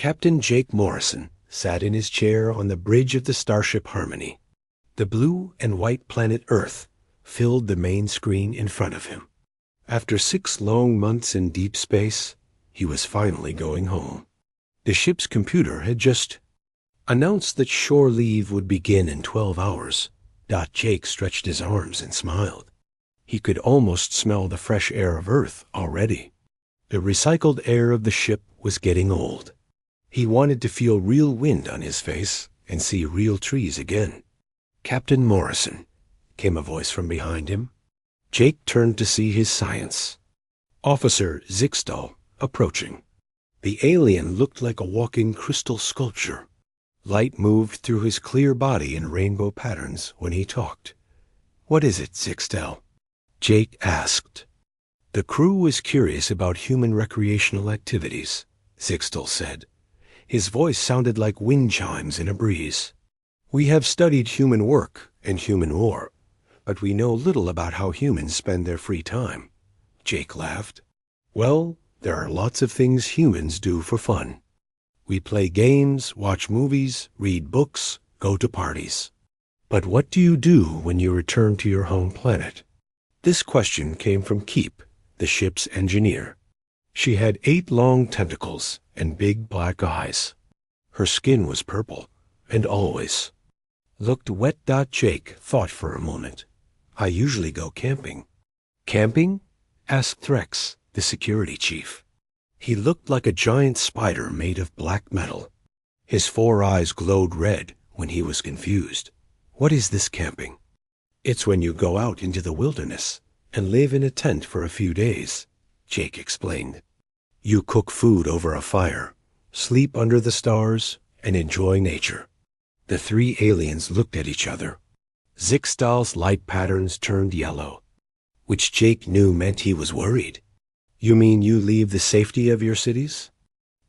Captain Jake Morrison sat in his chair on the bridge of the starship Harmony. The blue and white planet Earth filled the main screen in front of him. After 6 long months in deep space, he was finally going home. The ship's computer had just announced that shore leave would begin in 12 hours. Jake stretched his arms and smiled. He could almost smell the fresh air of Earth already. The recycled air of the ship was getting old. He wanted to feel real wind on his face and see real trees again. "Captain Morrison," came a voice from behind him. Jake turned to see his science. Officer Zixtal approaching. The alien looked like a walking crystal sculpture. Light moved through his clear body in rainbow patterns when he talked. "What is it, Zixtal?" Jake asked. "The crew was curious about human recreational activities," Zixtal said. His voice sounded like wind chimes in a breeze. "We have studied human work and human war, but we know little about how humans spend their free time." Jake laughed. "Well, there are lots of things humans do for fun. We play games, watch movies, read books, go to parties. But what do you do when you return to your home planet?" This question came from Keep, the ship's engineer. She had 8 long tentacles and big black eyes. Her skin was purple, and always looked wet. Jake thought for a moment. "I usually go camping." "Camping?" asked Threx, the security chief. He looked like a giant spider made of black metal. His 4 eyes glowed red when he was confused. "What is this camping?" "It's when you go out into the wilderness and live in a tent for a few days," Jake explained. "You cook food over a fire, sleep under the stars, and enjoy nature." The 3 aliens looked at each other. Zixtal's light patterns turned yellow, which Jake knew meant he was worried. "You mean you leave the safety of your cities?"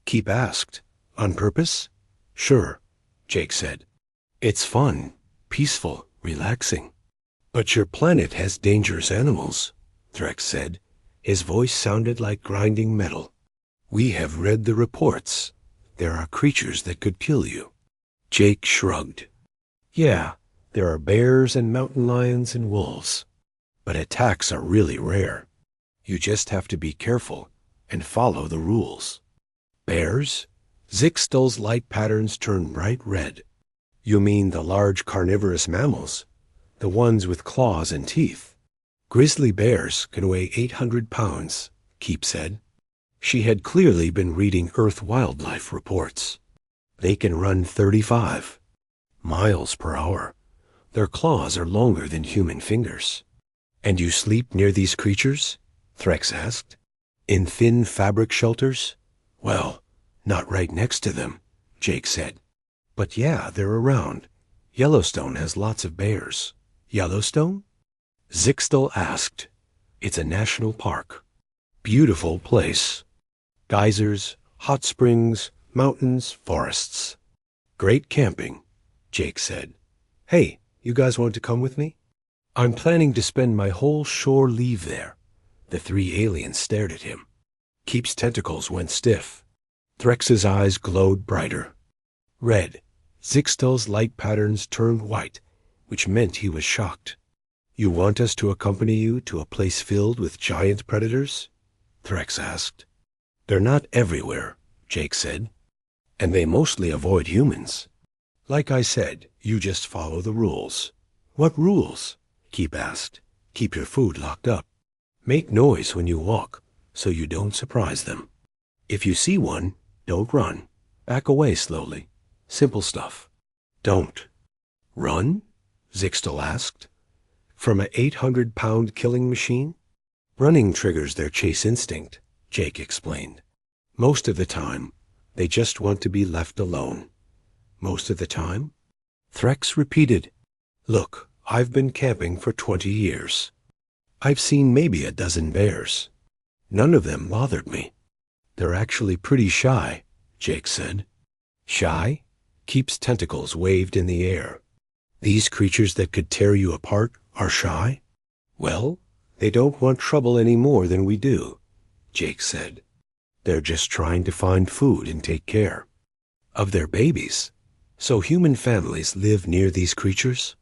Keep asked. "On purpose?" "Sure," Jake said. "It's fun, peaceful, relaxing." "But your planet has dangerous animals," Threx said. His voice sounded like grinding metal. "We have read the reports. There are creatures that could kill you." Jake shrugged. "Yeah, there are bears and mountain lions and wolves. But attacks are really rare. You just have to be careful and follow the rules." "Bears?" Zixtal's light patterns turned bright red. "You mean the large carnivorous mammals, the ones with claws and teeth?" "Grizzly bears can weigh 800 pounds, Keep said. She had clearly been reading Earth wildlife reports. "They can run 35 miles per hour. Their claws are longer than human fingers." "And you sleep near these creatures?" Threx asked. "In thin fabric shelters?" "Well, not right next to them," Jake said. "But yeah, they're around. Yellowstone has lots of bears." "Yellowstone?" Zixtal asked. "It's a national park. Beautiful place. Geysers, hot springs, mountains, forests. Great camping," Jake said. "Hey, you guys want to come with me?" "I'm planning to spend my whole shore leave there." The 3 aliens stared at him. Keep's tentacles went stiff. Threx's eyes glowed brighter. Red. Zixtal's light patterns turned white, which meant he was shocked. "You want us to accompany you to a place filled with giant predators?" Threx asked. "They're not everywhere," Jake said. "And they mostly avoid humans. Like I said, you just follow the rules." "What rules?" Keep asked. "Keep your food locked up. Make noise when you walk, so you don't surprise them. If you see one, don't run. Back away slowly. Simple stuff." "Don't run?" Zixtal asked. "From an 800-pound killing machine?" "Running triggers their chase instinct," Jake explained. "Most of the time, they just want to be left alone." "Most of the time?" Threx repeated. "Look, I've been camping for 20 years. I've seen maybe a dozen bears. None of them bothered me." "They're actually pretty shy," Jake said. "Shy?" Keep's tentacles waved in the air. "These creatures that could tear you apart are shy?" "Well, they don't want trouble any more than we do," Jake said. "They're just trying to find food and take care. Of their babies. So human families live near these creatures?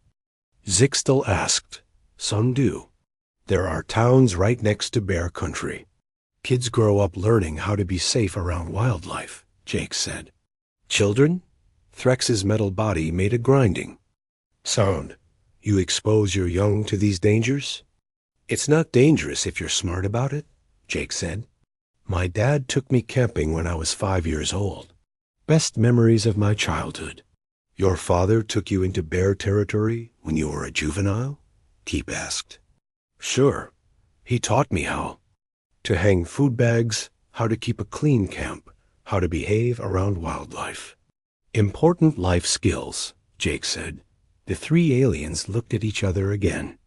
Zixtal asked. Some do. There are towns right next to bear country. Kids grow up learning how to be safe around wildlife, Jake said. Children? Threx's metal body made a grinding sound. You expose your young to these dangers? It's not dangerous if you're smart about it, Jake said. My dad took me camping when I was 5 years old. Best memories of my childhood. Your father took you into bear territory when you were a juvenile? Keep asked. Sure. He taught me how. To hang food bags, how to keep a clean camp, how to behave around wildlife. Important life skills, Jake said. The three aliens looked at each other again.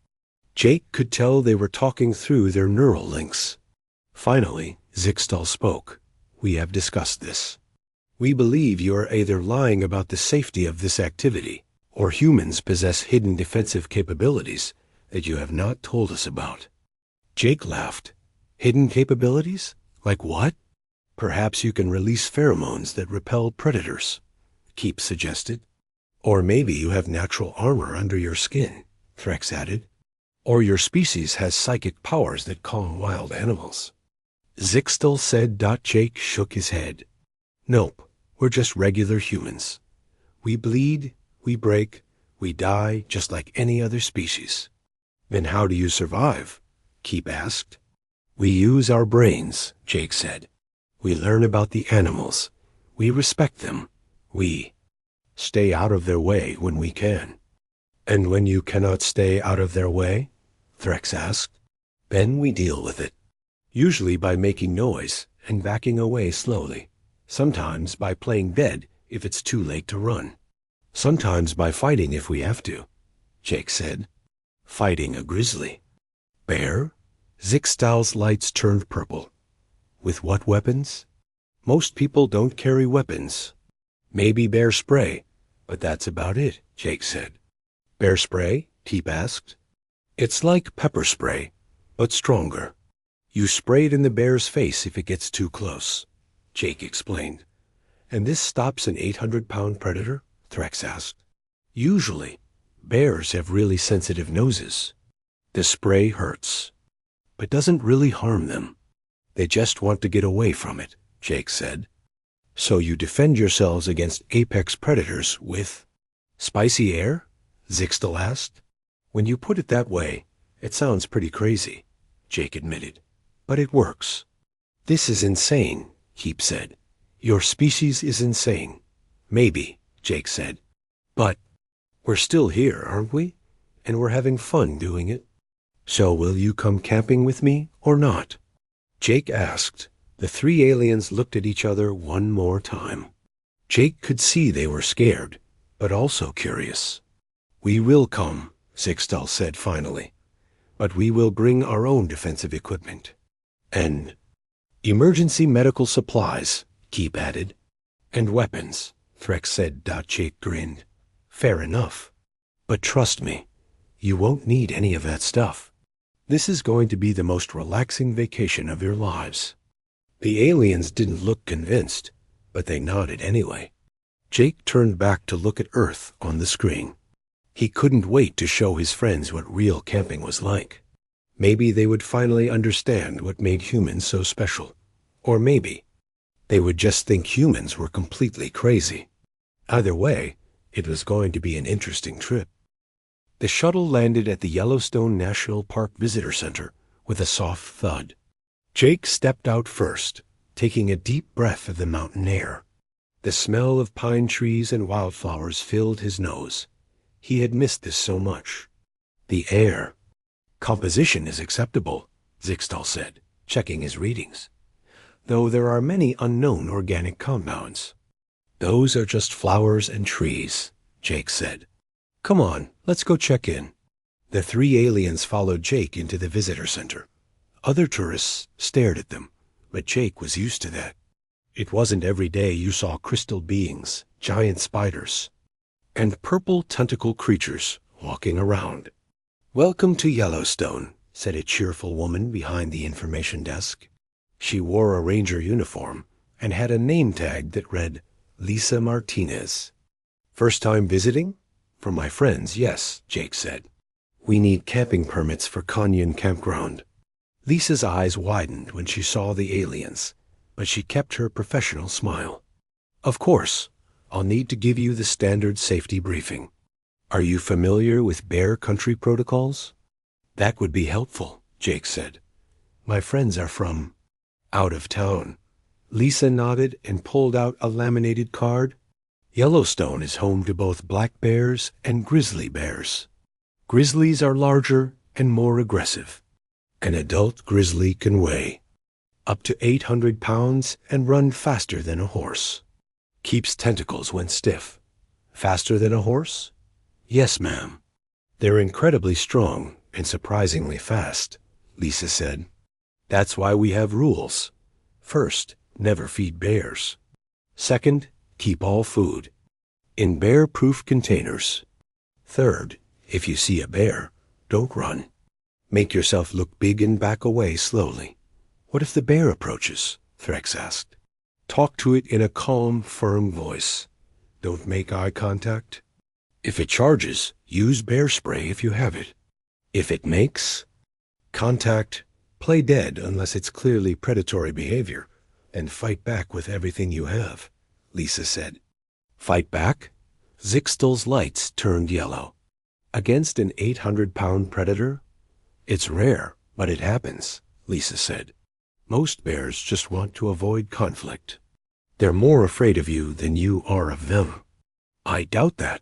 Jake could tell they were talking through their neural links. Finally, Zixtal spoke. We have discussed this. We believe you are either lying about the safety of this activity, or humans possess hidden defensive capabilities that you have not told us about. Jake laughed. Hidden capabilities? Like what? Perhaps you can release pheromones that repel predators, Keep suggested. Or maybe you have natural armor under your skin, Threx added. Or your species has psychic powers that calm wild animals. Zixtal said. Jake shook his head. Nope, we're just regular humans. We bleed, we break, we die just like any other species. Then how do you survive? Keep asked. We use our brains, Jake said. We learn about the animals. We respect them. We stay out of their way when we can. And when you cannot stay out of their way? Threx asked. Then we deal with it. Usually by making noise and backing away slowly. Sometimes by playing dead if it's too late to run. Sometimes by fighting if we have to, Jake said. Fighting a grizzly. Bear? Zixtal's lights turned purple. With what weapons? Most people don't carry weapons. Maybe bear spray, but that's about it, Jake said. Bear spray? Teep asked. It's like pepper spray, but stronger. You spray it in the bear's face if it gets too close, Jake explained. And this stops an 800-pound predator? Threx asked. Usually, bears have really sensitive noses. The spray hurts, but doesn't really harm them. They just want to get away from it, Jake said. So you defend yourselves against apex predators with spicy air? Zixtal asked. When you put it that way, it sounds pretty crazy, Jake admitted. But it works. This is insane, Keep said. Your species is insane. Maybe, Jake said. But we're still here, aren't we? And we're having fun doing it. So will you come camping with me or not? Jake asked. The three aliens looked at each other one more time. Jake could see they were scared, but also curious. We will come, Zixtal said finally. But we will bring our own defensive equipment. And emergency medical supplies, Keep added. And weapons, Threx said. Jake grinned. Fair enough. But trust me, you won't need any of that stuff. This is going to be the most relaxing vacation of your lives. The aliens didn't look convinced, but they nodded anyway. Jake turned back to look at Earth on the screen. He couldn't wait to show his friends what real camping was like. Maybe they would finally understand what made humans so special. Or maybe they would just think humans were completely crazy. Either way, it was going to be an interesting trip. The shuttle landed at the Yellowstone National Park Visitor Center with a soft thud. Jake stepped out first, taking a deep breath of the mountain air. The smell of pine trees and wildflowers filled his nose. He had missed this so much. The air. Composition is acceptable, Zixtal said, checking his readings. Though there are many unknown organic compounds. Those are just flowers and trees, Jake said. Come on, let's go check in. The three aliens followed Jake into the visitor center. Other tourists stared at them, but Jake was used to that. It wasn't every day you saw crystal beings, giant spiders, and purple tentacle creatures walking around. Welcome to Yellowstone, said a cheerful woman behind the information desk. She wore a ranger uniform and had a name tag that read, Lisa Martinez. First time visiting? For my friends, yes, Jake said. We need camping permits for Canyon Campground. Lisa's eyes widened when she saw the aliens, but she kept her professional smile. Of course, I'll need to give you the standard safety briefing. Are you familiar with bear country protocols? That would be helpful, Jake said. My friends are from out of town. Lisa nodded and pulled out a laminated card. Yellowstone is home to both black bears and grizzly bears. Grizzlies are larger and more aggressive. An adult grizzly can weigh up to 800 pounds and run faster than a horse. Keeps tentacles when stiff. Faster than a horse? Yes, ma'am. They're incredibly strong and surprisingly fast, Lisa said. That's why we have rules. First, never feed bears. Second, keep all food in bear-proof containers. Third, if you see a bear, don't run. Make yourself look big and back away slowly. What if the bear approaches? Threx asked. Talk to it in a calm, firm voice. Don't make eye contact. If it charges, use bear spray if you have it. If it makes contact, play dead unless it's clearly predatory behavior, and fight back with everything you have, Lisa said. Fight back? Zixtal's lights turned yellow. Against an 800-pound predator? It's rare, but it happens, Lisa said. Most bears just want to avoid conflict. They're more afraid of you than you are of them. I doubt that.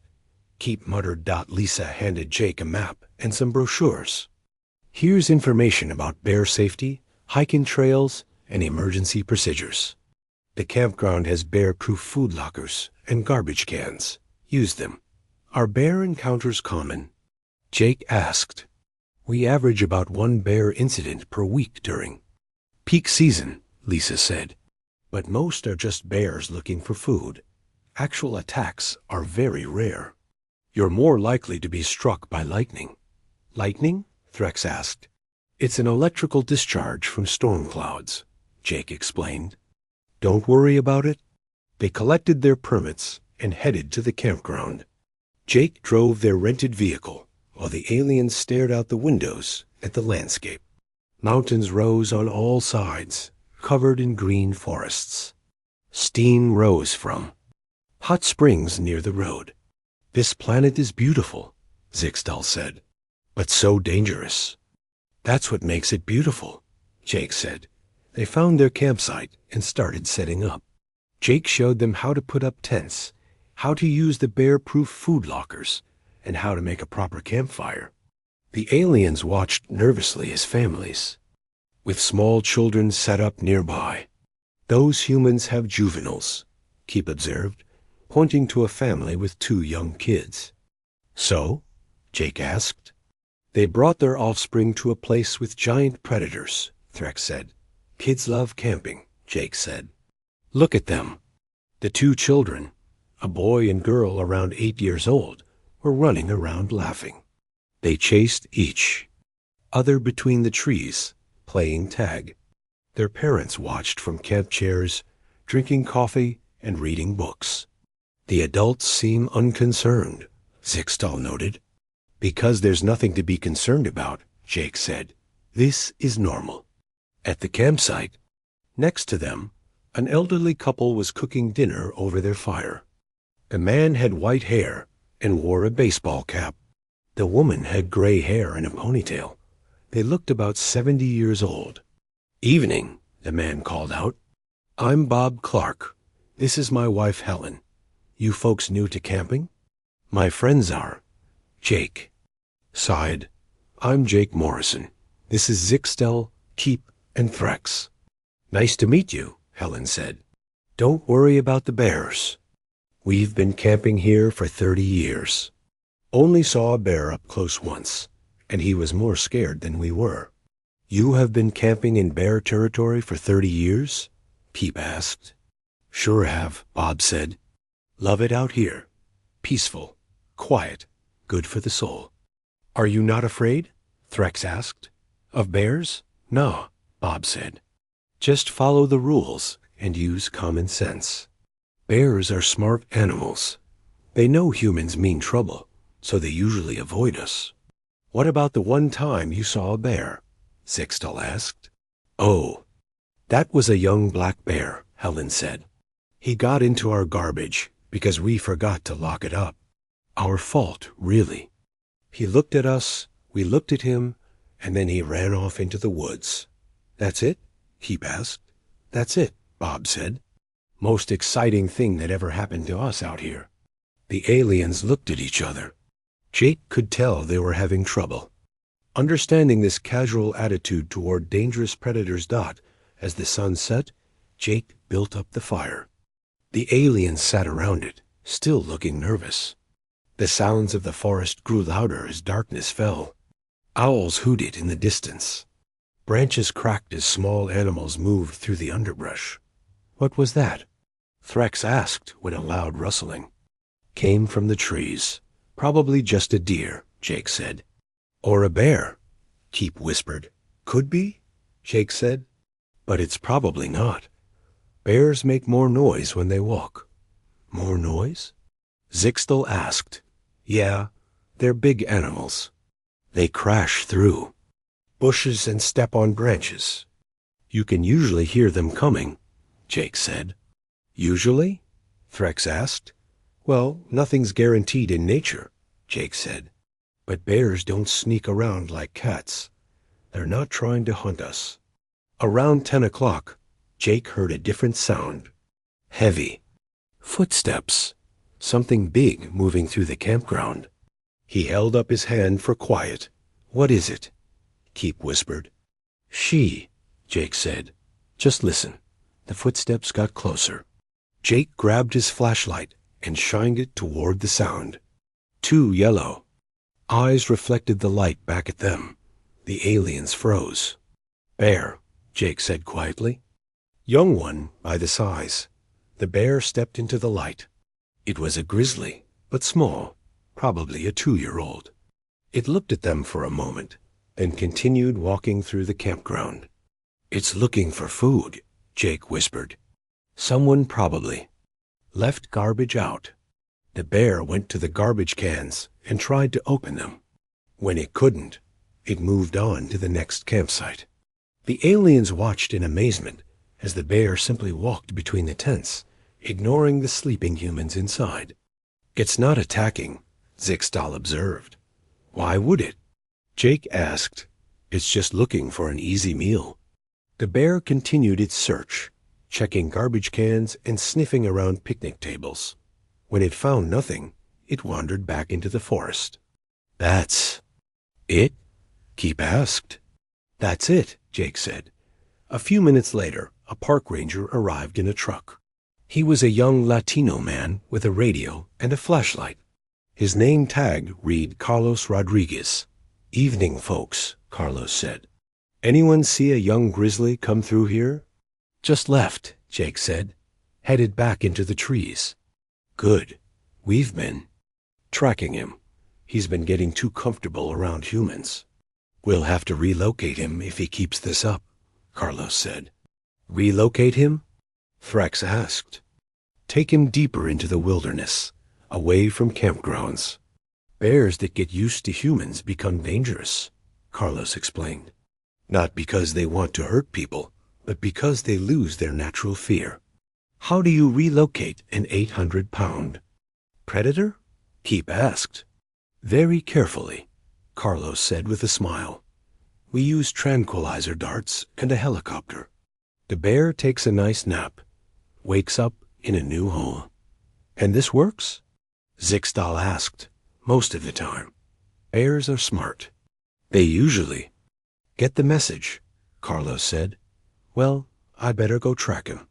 Keep muttered. Lisa handed Jake a map and some brochures. Here's information about bear safety, hiking trails, and emergency procedures. The campground has bear-proof food lockers and garbage cans. Use them. Are bear encounters common? Jake asked. We average about one bear incident per week during peak season, Lisa said. But most are just bears looking for food. Actual attacks are very rare. You're more likely to be struck by lightning. Lightning? Threx asked. It's an electrical discharge from storm clouds, Jake explained. Don't worry about it. They collected their permits and headed to the campground. Jake drove their rented vehicle while the aliens stared out the windows at the landscape. Mountains rose on all sides, covered in green forests. Steam rose from hot springs near the road. This planet is beautiful, Zixtal said, but so dangerous. That's what makes it beautiful, Jake said. They found their campsite and started setting up. Jake showed them how to put up tents, how to use the bear-proof food lockers, and how to make a proper campfire. The aliens watched nervously as families, with small children set up nearby. Those humans have juveniles, Keep observed, pointing to a family with 2 young kids. So? Jake asked. They brought their offspring to a place with giant predators, Threx said. Kids love camping, Jake said. Look at them. The 2 children, a boy and girl around 8 years old, were running around laughing. They chased each other between the trees, playing tag. Their parents watched from camp chairs, drinking coffee and reading books. The adults seem unconcerned, Zixtal noted. Because there's nothing to be concerned about, Jake said. This is normal. At the campsite, next to them, an elderly couple was cooking dinner over their fire. The man had white hair and wore a baseball cap. The woman had gray hair and a ponytail. They looked about 70 years old. Evening, the man called out. I'm Bob Clark. This is my wife Helen. You folks new to camping? My friends are. Jake sighed. I'm Jake Morrison. This is Zixtal, Keep, and Threx. Nice to meet you, Helen said. Don't worry about the bears. We've been camping here for 30 years. Only saw a bear up close once, and he was more scared than we were. You have been camping in bear territory for 30 years? Peep asked. Sure have, Bob said. Love it out here. Peaceful, quiet, good for the soul. Are you not afraid? Threx asked. Of bears? No, Bob said. Just follow the rules and use common sense. Bears are smart animals. They know humans mean trouble, so they usually avoid us. What about the one time you saw a bear? Zixtal asked. Oh, that was a young black bear, Helen said. He got into our garbage because we forgot to lock it up. Our fault, really. He looked at us, we looked at him, and then he ran off into the woods. That's it? Keep asked. That's it, Bob said. Most exciting thing that ever happened to us out here. The aliens looked at each other. Jake could tell they were having trouble. Understanding this casual attitude toward dangerous predators, as the sun set, Jake built up the fire. The aliens sat around it, still looking nervous. The sounds of the forest grew louder as darkness fell. Owls hooted in the distance. Branches cracked as small animals moved through the underbrush. What was that? Threx asked with a loud rustling. Came from the trees. Probably just a deer, Jake said. Or a bear, Keep whispered. Could be, Jake said. But it's probably not. Bears make more noise when they walk. More noise? Zixtal asked. Yeah, they're big animals. They crash through bushes and step on branches. You can usually hear them coming, Jake said. Usually? Threx asked. Well, nothing's guaranteed in nature, Jake said. But bears don't sneak around like cats. They're not trying to hunt us. Around 10 o'clock, Jake heard a different sound. Heavy. Footsteps. Something big moving through the campground. He held up his hand for quiet. What is it? Keep whispered. She, Jake said. Just listen. The footsteps got closer. Jake grabbed his flashlight and shined it toward the sound. Two yellow eyes reflected the light back at them. The aliens froze. Bear, Jake said quietly. Young one by the size. The bear stepped into the light. It was a grizzly, but small, probably a 2-year-old. It looked at them for a moment, then continued walking through the campground. It's looking for food, Jake whispered. Someone probably left garbage out. The bear went to the garbage cans and tried to open them. When it couldn't, it moved on to the next campsite. The aliens watched in amazement as the bear simply walked between the tents, ignoring the sleeping humans inside. It's not attacking, Zixtal observed. Why would it? Jake asked. It's just looking for an easy meal. The bear continued its search, checking garbage cans and sniffing around picnic tables. When it found nothing, it wandered back into the forest. That's it? Keep asked. That's it, Jake said. A few minutes later, a park ranger arrived in a truck. He was a young Latino man with a radio and a flashlight. His name tag read Carlos Rodriguez. Evening, folks, Carlos said. Anyone see a young grizzly come through here? Just left, Jake said. Headed back into the trees. Good. We've been tracking him. He's been getting too comfortable around humans. We'll have to relocate him if he keeps this up, Carlos said. Relocate him? Thrax asked. Take him deeper into the wilderness, away from campgrounds. Bears that get used to humans become dangerous, Carlos explained. Not because they want to hurt people, but because they lose their natural fear. How do you relocate an 800-pound predator? Keep asked. Very carefully, Carlos said with a smile. We use tranquilizer darts and a helicopter. The bear takes a nice nap, wakes up in a new home. And this works? Zixtal asked. Most of the time. Bears are smart. They usually get the message, Carlos said. Well, I'd better go track him.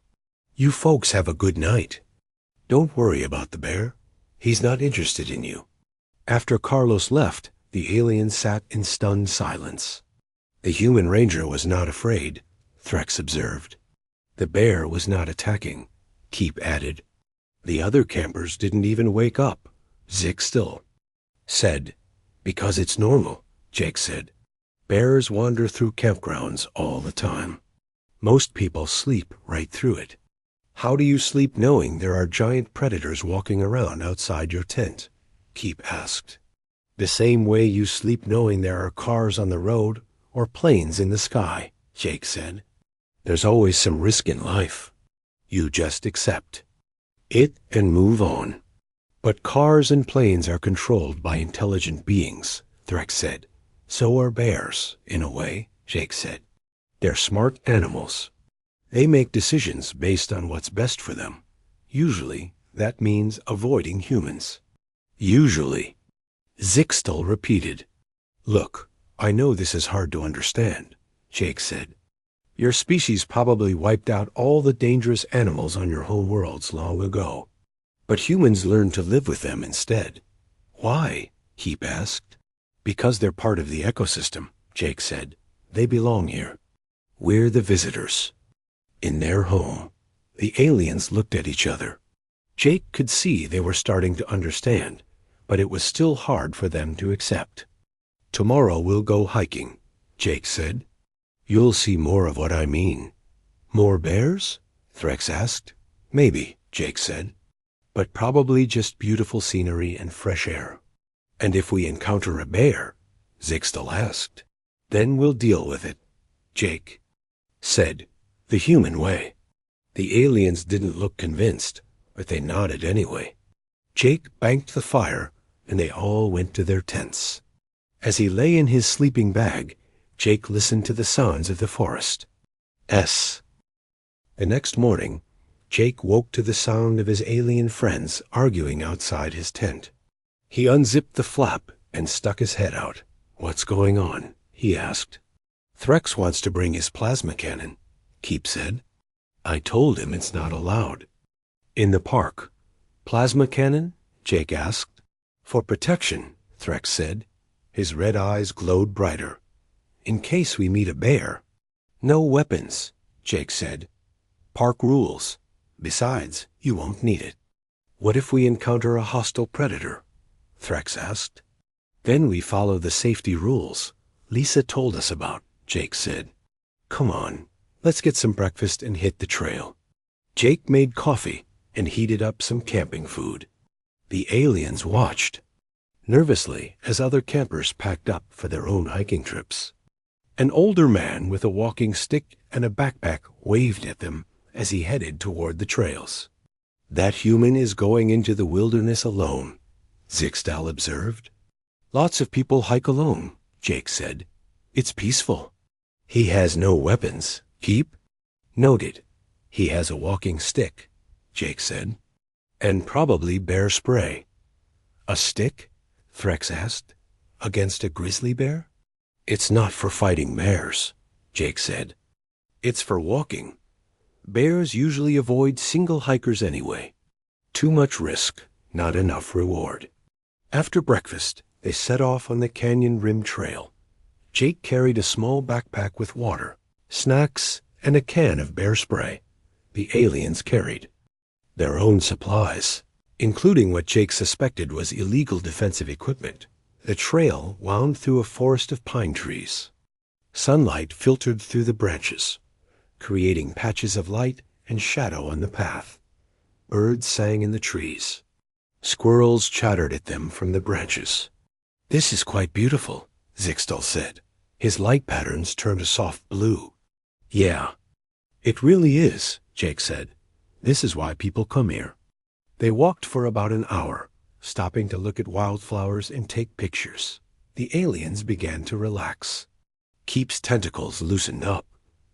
You folks have a good night. Don't worry about the bear. He's not interested in you. After Carlos left, the aliens sat in stunned silence. The human ranger was not afraid, Threx observed. The bear was not attacking, Keep added. The other campers didn't even wake up, Zixtal said. Because it's normal, Jake said. Bears wander through campgrounds all the time. Most people sleep right through it. How do you sleep knowing there are giant predators walking around outside your tent? Keep asked. The same way you sleep knowing there are cars on the road or planes in the sky, Jake said. There's always some risk in life. You just accept it and move on. But cars and planes are controlled by intelligent beings, Threx said. So are bears, in a way, Jake said. They're smart animals. They make decisions based on what's best for them. Usually, that means avoiding humans. Usually. Zixtal repeated. Look, I know this is hard to understand, Jake said. Your species probably wiped out all the dangerous animals on your home worlds long ago. But humans learned to live with them instead. Why? Heap asked. Because they're part of the ecosystem, Jake said. They belong here. We're the visitors. In their home. The aliens looked at each other. Jake could see they were starting to understand, but it was still hard for them to accept. Tomorrow we'll go hiking, Jake said. You'll see more of what I mean. More bears? Threx asked. Maybe, Jake said. But probably just beautiful scenery and fresh air. And if we encounter a bear, Zixtal asked, then we'll deal with it, Jake said, the human way. The aliens didn't look convinced, but they nodded anyway. Jake banked the fire, and they all went to their tents. As he lay in his sleeping bag, Jake listened to the sounds of the forest. The next morning, Jake woke to the sound of his alien friends arguing outside his tent. He unzipped the flap and stuck his head out. What's going on? He asked. Threx wants to bring his plasma cannon, Keep said. I told him it's not allowed. In the park. Plasma cannon? Jake asked. For protection, Threx said. His red eyes glowed brighter. In case we meet a bear. No weapons, Jake said. Park rules. Besides, you won't need it. What if we encounter a hostile predator? Threx asked. Then we follow the safety rules Lisa told us about, Jake said. Come on, let's get some breakfast and hit the trail. Jake made coffee and heated up some camping food. The aliens watched nervously as other campers packed up for their own hiking trips. An older man with a walking stick and a backpack waved at them as he headed toward the trails. That human is going into the wilderness alone, Zixtal observed. Lots of people hike alone, Jake said. It's peaceful. He has no weapons, Keep. Noted. He has a walking stick, Jake said. And probably bear spray. A stick? Threx asked. Against a grizzly bear? It's not for fighting bears, Jake said. It's for walking. Bears usually avoid single hikers anyway. Too much risk, not enough reward. After breakfast, they set off on the canyon-rimmed trail. Jake carried a small backpack with water, snacks, and a can of bear spray. The aliens carried their own supplies, including what Jake suspected was illegal defensive equipment. The trail wound through a forest of pine trees. Sunlight filtered through the branches, creating patches of light and shadow on the path. Birds sang in the trees. Squirrels chattered at them from the branches. This is quite beautiful, Zixtal said. His light patterns turned a soft blue. Yeah, it really is, Jake said. This is why people come here. They walked for about an hour, stopping to look at wildflowers and take pictures. The aliens began to relax. Keep's tentacles loosened up.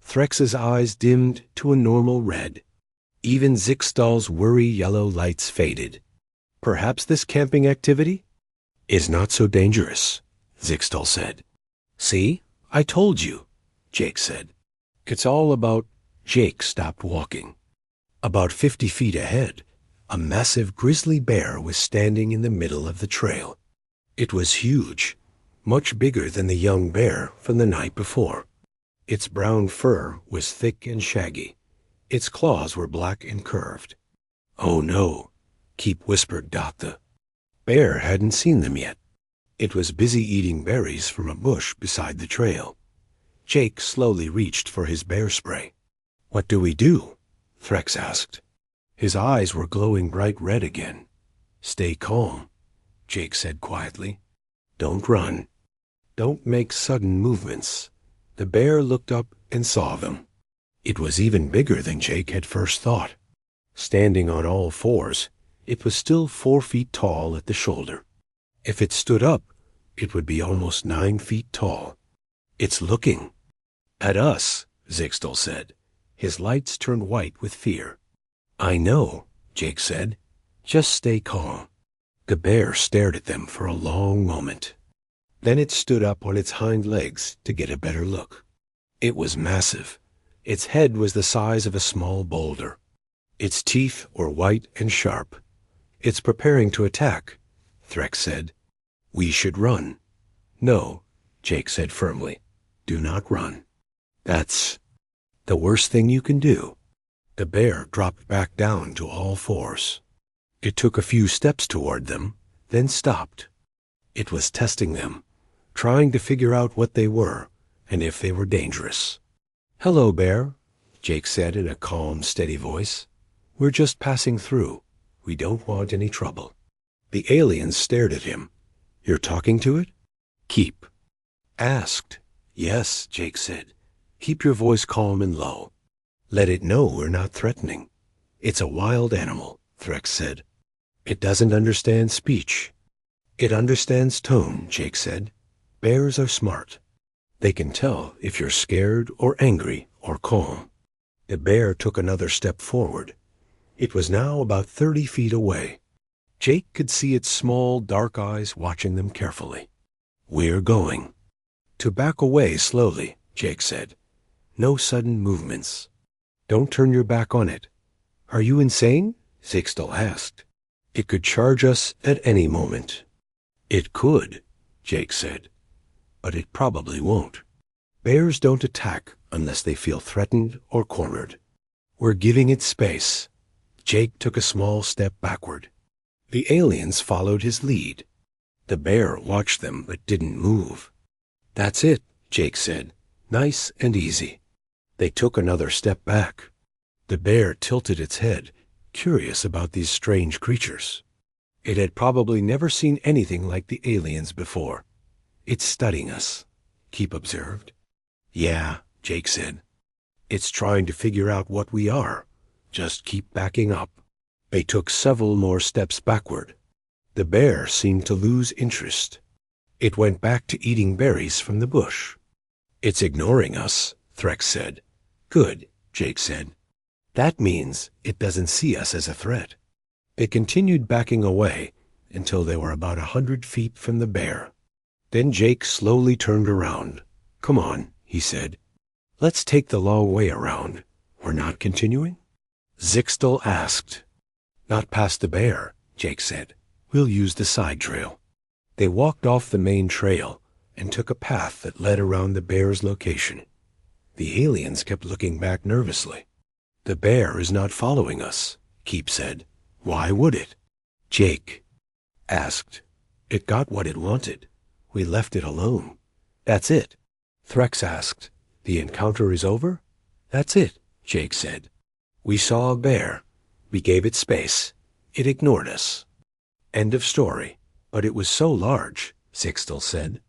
Threx's eyes dimmed to a normal red. Even Zixtal's worry yellow lights faded. Perhaps this camping activity is not so dangerous, Zixtal said. See, I told you, Jake said. It's all about... Jake stopped walking. About 50 feet ahead, a massive grizzly bear was standing in the middle of the trail. It was huge, much bigger than the young bear from the night before. Its brown fur was thick and shaggy. Its claws were black and curved. Oh no, Keep whispered Dot. The bear hadn't seen them yet. It was busy eating berries from a bush beside the trail. Jake slowly reached for his bear spray. What do we do? Threx asked. His eyes were glowing bright red again. "Stay calm," Jake said quietly. "Don't run. Don't make sudden movements." The bear looked up and saw them. It was even bigger than Jake had first thought. Standing on all fours, it was still 4 feet tall at the shoulder. If it stood up, it would be almost 9 feet tall. "It's looking at us," Zixtel said. His lights turned white with fear. "I know," Jake said. "Just stay calm." The bear stared at them for a long moment. Then it stood up on its hind legs to get a better look. It was massive. Its head was the size of a small boulder. Its teeth were white and sharp. "It's preparing to attack," Threx said. "We should run." "No," Jake said firmly. "Do not run. That's the worst thing you can do." The bear dropped back down to all fours. It took a few steps toward them, then stopped. It was testing them, trying to figure out what they were and if they were dangerous. "Hello, bear," Jake said in a calm, steady voice. "We're just passing through. We don't want any trouble." The aliens stared at him. "You're talking to it?" "Keep." "Asked." "Yes," Jake said. "Keep your voice calm and low. Let it know we're not threatening." "It's a wild animal," Threx said. "It doesn't understand speech." "It understands tone," Jake said. "Bears are smart. They can tell if you're scared or angry or calm." The bear took another step forward. It was now about 30 feet away. Jake could see its small, dark eyes watching them carefully. "We're going to back away slowly," Jake said. "No sudden movements. Don't turn your back on it." "Are you insane?" Zixtel asked. "It could charge us at any moment." "It could," Jake said, "but it probably won't. Bears don't attack unless they feel threatened or cornered. We're giving it space." Jake took a small step backward. The aliens followed his lead. The bear watched them but didn't move. "That's it," Jake said. "Nice and easy." They took another step back. The bear tilted its head, curious about these strange creatures. It had probably never seen anything like the aliens before. "It's studying us," Keep observed. "Yeah," Jake said. "It's trying to figure out what we are. Just keep backing up." They took several more steps backward. The bear seemed to lose interest. It went back to eating berries from the bush. "It's ignoring us," Threx said. "Good," Jake said. "That means it doesn't see us as a threat." They continued backing away until they were about 100 feet from the bear. Then Jake slowly turned around. "Come on," he said. "Let's take the long way around. We're not continuing?" Zixtel asked. "Not past the bear," Jake said. "We'll use the side trail." They walked off the main trail and took a path that led around the bear's location. The aliens kept looking back nervously. "The bear is not following us," Keep said. "Why would it?" Jake asked. "It got what it wanted. We left it alone." "That's it." Threx asked. "The encounter is over?" "That's it," Jake said. "We saw a bear. We gave it space. It ignored us. End of story." "But it was so large," Zixtel said.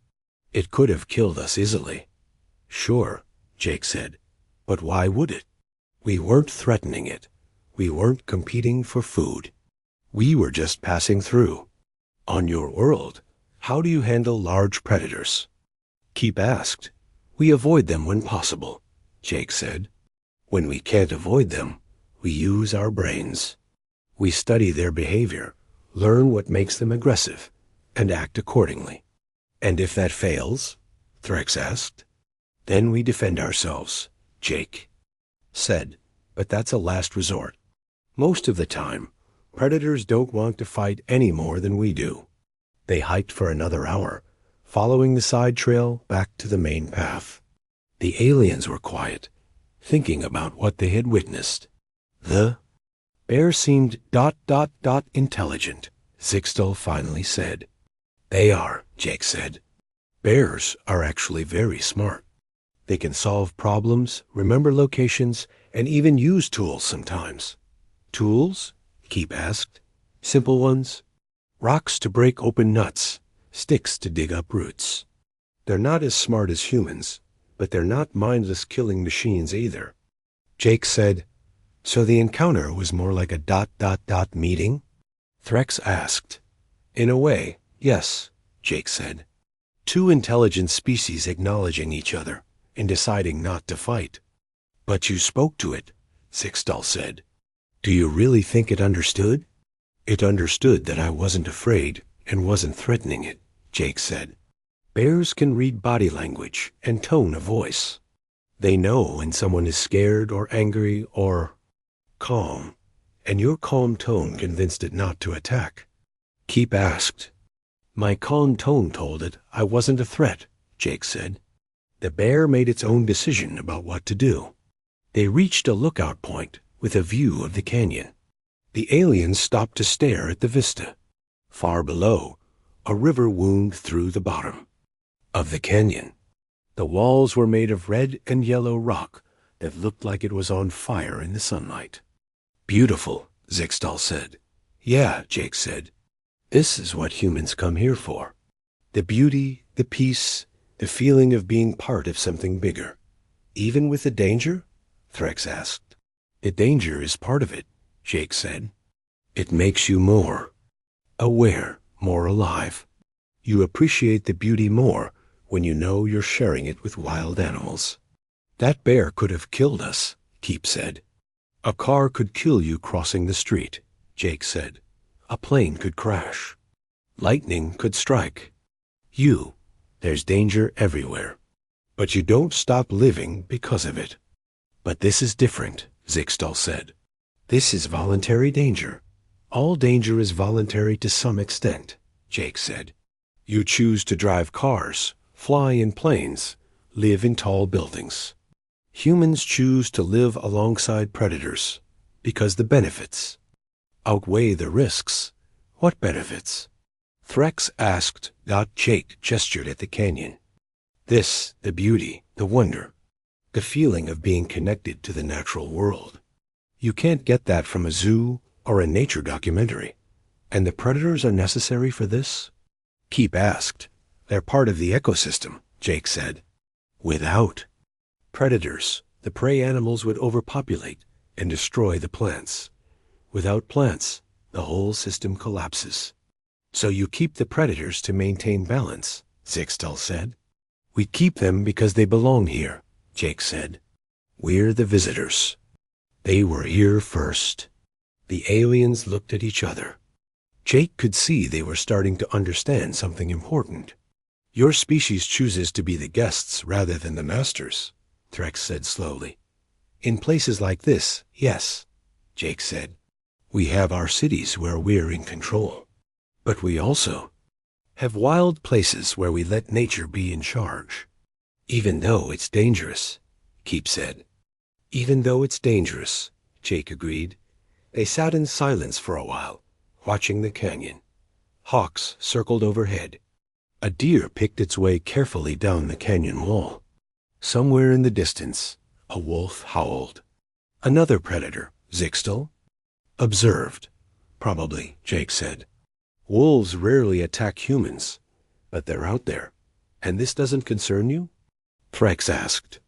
"It could have killed us easily." "Sure," Jake said. "But why would it? We weren't threatening it. We weren't competing for food. We were just passing through. On your world, how do you handle large predators?" Keep asked. "We avoid them when possible," Jake said. "When we can't avoid them, we use our brains. We study their behavior, learn what makes them aggressive, and act accordingly." "And if that fails?" Threx asked. "Then we defend ourselves," Jake said. "But that's a last resort. Most of the time, predators don't want to fight any more than we do." They hiked for another hour, following the side trail back to the main path. The aliens were quiet, thinking about what they had witnessed. The bear seemed ... intelligent, Zixtel finally said. "They are," Jake said. "Bears are actually very smart. They can solve problems, remember locations, and even use tools sometimes. Tools? Keep asked. Simple ones. Rocks to break open nuts, sticks to dig up roots. They're not as smart as humans, but they're not mindless killing machines either. Jake said, "So the encounter was more like a ... meeting?" Threx asked. "In a way, yes," Jake said. Two intelligent species acknowledging each other and deciding not to fight. "But you spoke to it," Sixtal said. "Do you really think it understood?" "It understood that I wasn't afraid and wasn't threatening it," Jake said. "Bears can read body language and tone of voice. They know when someone is scared or angry or calm, and your calm tone convinced it not to attack." Keep asked. "My calm tone told it I wasn't a threat," Jake said. The bear made its own decision about what to do. They reached a lookout point with a view of the canyon. The aliens stopped to stare at the vista. Far below, a river wound through the bottom of the canyon. The walls were made of red and yellow rock that looked like it was on fire in the sunlight. "Beautiful," Zixtal said. "Yeah," Jake said. "This is what humans come here for. The beauty, the peace, the feeling of being part of something bigger." "Even with the danger?" Threx asked. "The danger is part of it," Jake said. "It makes you more aware, more alive. You appreciate the beauty more when you know you're sharing it with wild animals." "That bear could have killed us," Keep said. "A car could kill you crossing the street," Jake said. "A plane could crash. Lightning could strike. There's danger everywhere. But you don't stop living because of it." "But this is different," Zixtal said. "This is voluntary danger." "All danger is voluntary to some extent," Jake said. "You choose to drive cars, fly in planes, live in tall buildings. Humans choose to live alongside predators because the benefits outweigh the risks." "What benefits?" Threx asked. Jake gestured at the canyon. "This, the beauty, the wonder, the feeling of being connected to the natural world. You can't get that from a zoo or a nature documentary. And the predators are necessary for this?" Keep asked. "They're part of the ecosystem," Jake said. "Without predators, the prey animals would overpopulate and destroy the plants. Without plants, the whole system collapses. So you keep the predators to maintain balance," Zixtal said. "We keep them because they belong here," Jake said. "We're the visitors. They were here first." The aliens looked at each other. Jake could see they were starting to understand something important. "Your species chooses to be the guests rather than the masters," Threx said slowly. "In places like this, yes," Jake said. "We have our cities where we're in control. But we also have wild places where we let nature be in charge. Even though it's dangerous," Keep said. "Even though it's dangerous," Jake agreed. They sat in silence for a while, watching the canyon. Hawks circled overhead. A deer picked its way carefully down the canyon wall. Somewhere in the distance, a wolf howled. Another predator, Zixtal, observed. "Probably," Jake said. "Wolves rarely attack humans, but they're out there. And this doesn't concern you?" Threx asked.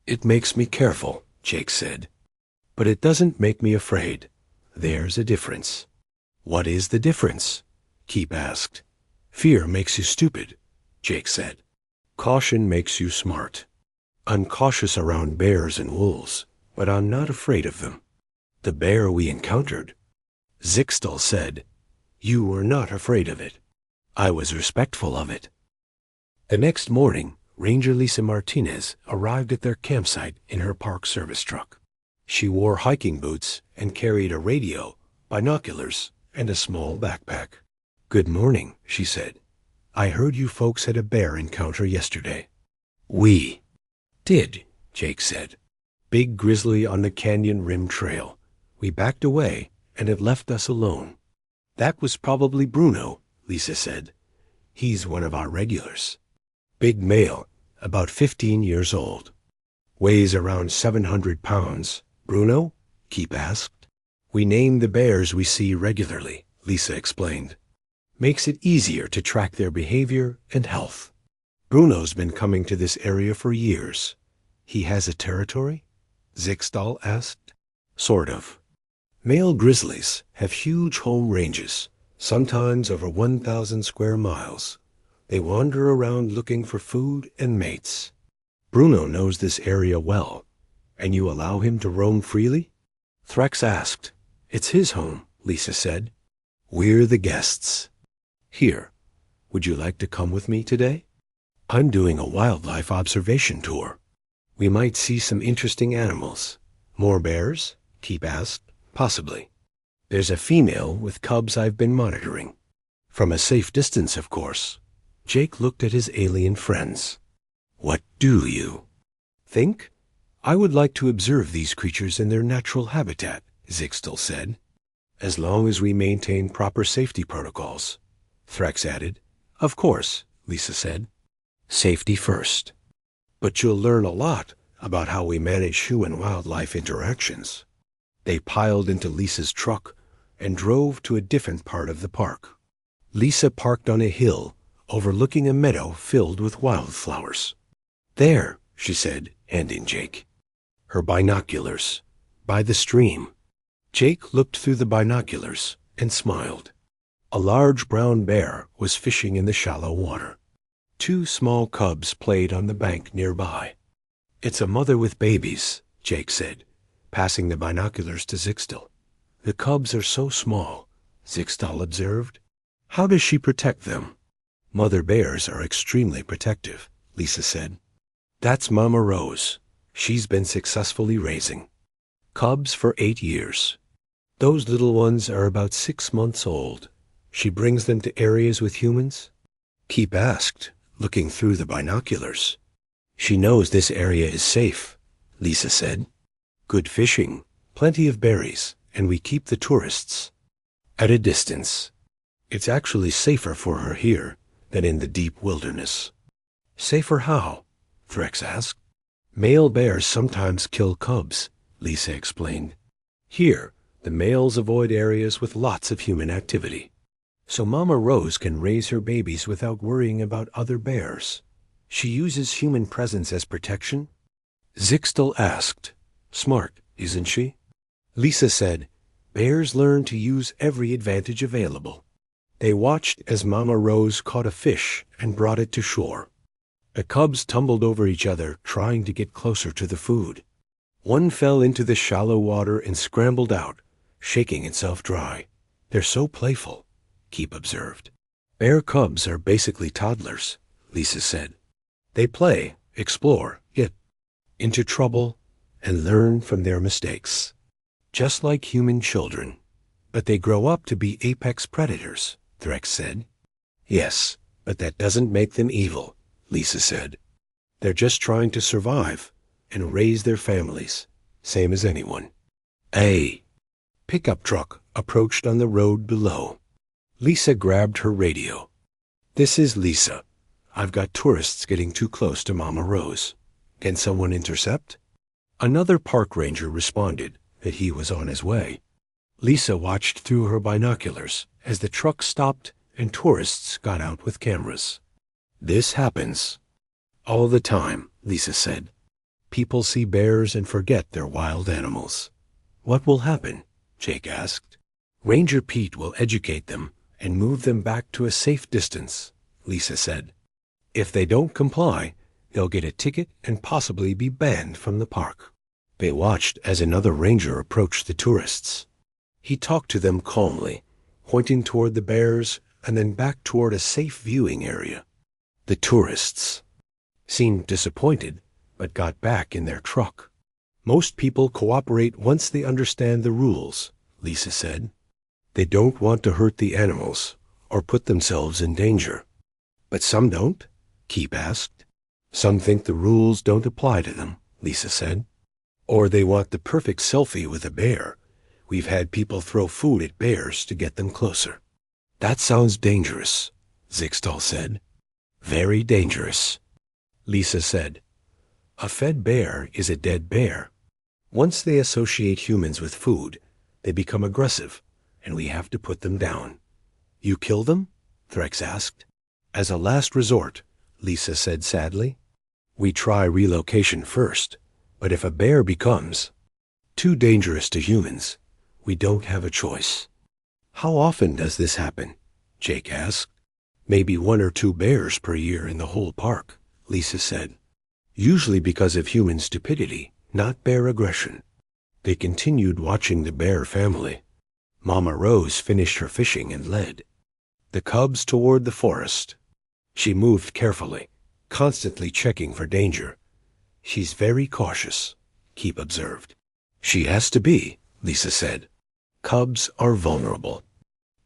"It makes me careful," Jake said. "But it doesn't make me afraid. There's a difference." "What is the difference?" Keep asked. "Fear makes you stupid," Jake said. "Caution makes you smart. I'm cautious around bears and wolves, but I'm not afraid of them." "The bear we encountered," Zixtal said. "You were not afraid of it." "I was respectful of it." The next morning, Ranger Lisa Martinez arrived at their campsite in her Park Service truck. She wore hiking boots and carried a radio, binoculars, and a small backpack. "Good morning," she said. "I heard you folks had a bear encounter yesterday." "We did," Jake said. "Big Grizzly on the canyon rim trail. We backed away, and it left us alone." "That was probably Bruno," Lisa said. "He's one of our regulars. Big male, about 15 years old. Weighs around 700 pounds. Bruno?" Keep asked. We name the bears we see regularly, Lisa explained. Makes it easier to track their behavior and health. Bruno's been coming to this area for years. He has a territory? Zixtal asked. Sort of. Male grizzlies have huge home ranges, sometimes over 1,000 square miles. They wander around looking for food and mates. Bruno knows this area well. And you allow him to roam freely? Threx asked. It's his home, Lisa said. We're the guests. Here, would you like to come with me today? I'm doing a wildlife observation tour. We might see some interesting animals. More bears? Keep asked. Possibly. There's a female with cubs I've been monitoring. From a safe distance, of course. Jake looked at his alien friends. What do you think? I would like to observe these creatures in their natural habitat, Zixtal said. As long as we maintain proper safety protocols. Threx added. Of course, Lisa said. Safety first. But you'll learn a lot about how we manage human-wildlife interactions. They piled into Lisa's truck and drove to a different part of the park. Lisa parked on a hill overlooking a meadow filled with wildflowers. There, she said, handing Jake. Her binoculars, by the stream. Jake looked through the binoculars and smiled. A large brown bear was fishing in the shallow water. 2 small cubs played on the bank nearby. It's a mother with babies, Jake said, passing the binoculars to Zixtal. The cubs are so small, Zixtal observed. How does she protect them? Mother bears are extremely protective, Lisa said. That's Mama Rose. She's been successfully raising cubs for 8 years. Those little ones are about 6 months old. She brings them to areas with humans? Keep asked, looking through the binoculars. She knows this area is safe, Lisa said. Good fishing, plenty of berries, and we keep the tourists at a distance. It's actually safer for her here than in the deep wilderness. Safer how? Threx asked. Male bears sometimes kill cubs, Lisa explained. Here, the males avoid areas with lots of human activity. So Mama Rose can raise her babies without worrying about other bears. She uses human presence as protection? Zixtal asked. Smart, isn't she? Lisa said, bears learn to use every advantage available. They watched as Mama Rose caught a fish and brought it to shore. The cubs tumbled over each other, trying to get closer to the food. One fell into the shallow water and scrambled out, shaking itself dry. They're so playful, Keep observed. Bear cubs are basically toddlers, Lisa said. They play, explore, get into trouble, and learn from their mistakes. Just like human children. But they grow up to be apex predators, Threx said. Yes, but that doesn't make them evil, Lisa said. They're just trying to survive and raise their families, same as anyone. A pickup truck approached on the road below. Lisa grabbed her radio. This is Lisa. I've got tourists getting too close to Mama Rose. Can someone intercept? Another park ranger responded that he was on his way. Lisa watched through her binoculars as the truck stopped and tourists got out with cameras. This happens all the time, Lisa said. People see bears and forget they're wild animals. What will happen? Jake asked. Ranger Pete will educate them and move them back to a safe distance, Lisa said. If they don't comply, they'll get a ticket and possibly be banned from the park. They watched as another ranger approached the tourists. He talked to them calmly, pointing toward the bears and then back toward a safe viewing area. The tourists seemed disappointed, but got back in their truck. Most people cooperate once they understand the rules, Lisa said. They don't want to hurt the animals or put themselves in danger. But some don't? Keep asked. Some think the rules don't apply to them, Lisa said. Or they want the perfect selfie with a bear. We've had people throw food at bears to get them closer. That sounds dangerous, Zixtal said. Very dangerous, Lisa said. A fed bear is a dead bear. Once they associate humans with food, They become aggressive, and we have to put them down. You kill them? Threx asked. As a last resort, Lisa said sadly. We try relocation first, but if a bear becomes too dangerous to humans, we don't have a choice. How often does this happen? Jake asked. Maybe 1 or 2 bears per year in the whole park, Lisa said. Usually because of human stupidity, not bear aggression. They continued watching the bear family. Mama Rose finished her fishing and led the cubs toward the forest. She moved carefully, constantly checking for danger. She's very cautious, Keep observed. She has to be, Lisa said. Cubs are vulnerable.